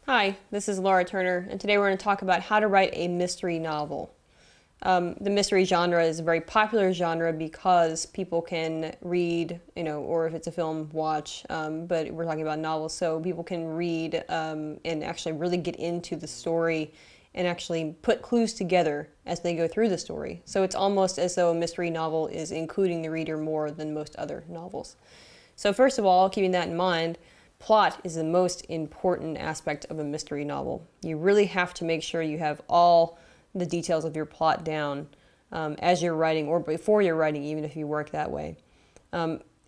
Hi, this is Laura Turner, and today we're going to talk about how to write a mystery novel. The mystery genre is a very popular genre because people can read, or if it's a film, watch, but we're talking about novels, so people can read and actually really get into the story and actually put clues together as they go through the story. So it's almost as though a mystery novel is including the reader more than most other novels. So first of all, keeping that in mind, plot is the most important aspect of a mystery novel. You really have to make sure you have all the details of your plot down as you're writing or before you're writing, even if you work that way.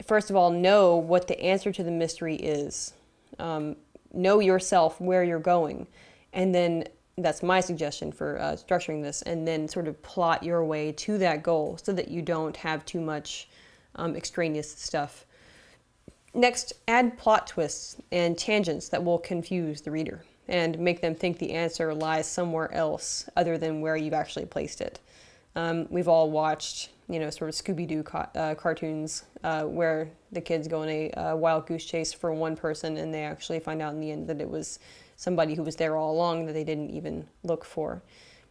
First of all, know what the answer to the mystery is. Know yourself, where you're going, and then that's my suggestion for structuring this, and then sort of plot your way to that goal so that you don't have too much extraneous stuff. Next, add plot twists and tangents that will confuse the reader and make them think the answer lies somewhere else other than where you've actually placed it. We've all watched, sort of Scooby-Doo cartoons where the kids go on a wild goose chase for one person and they actually find out in the end that it was somebody who was there all along that they didn't even look for.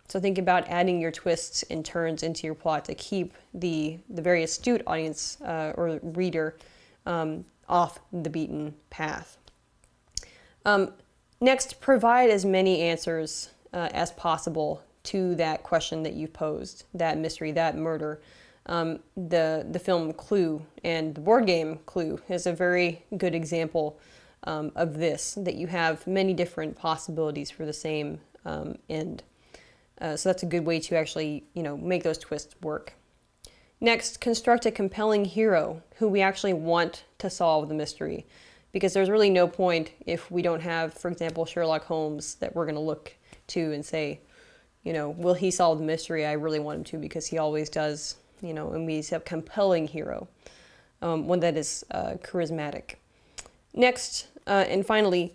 So think about adding your twists and turns into your plot to keep the very astute audience or reader off the beaten path. Next, provide as many answers as possible to that question that you've posed, that mystery, that murder. The film Clue and the board game Clue is a very good example of this, that you have many different possibilities for the same end. So that's a good way to actually, make those twists work. Next, construct a compelling hero who we actually want to solve the mystery, because there's really no point if we don't have, for example, Sherlock Holmes that we're going to look to and say, will he solve the mystery? I really want him to because he always does, and we have a compelling hero, one that is charismatic. Next, and finally,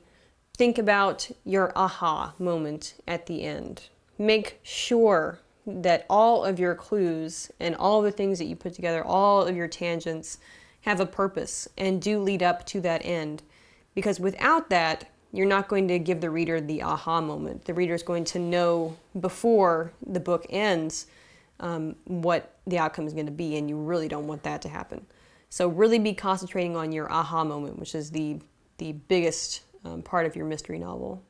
think about your aha moment at the end. Make sure that all of your clues and all the things that you put together, all of your tangents, have a purpose and do lead up to that end. Because without that, you're not going to give the reader the aha moment. The reader is going to know before the book ends what the outcome is going to be, and you really don't want that to happen. So really be concentrating on your aha moment, which is the biggest part of your mystery novel.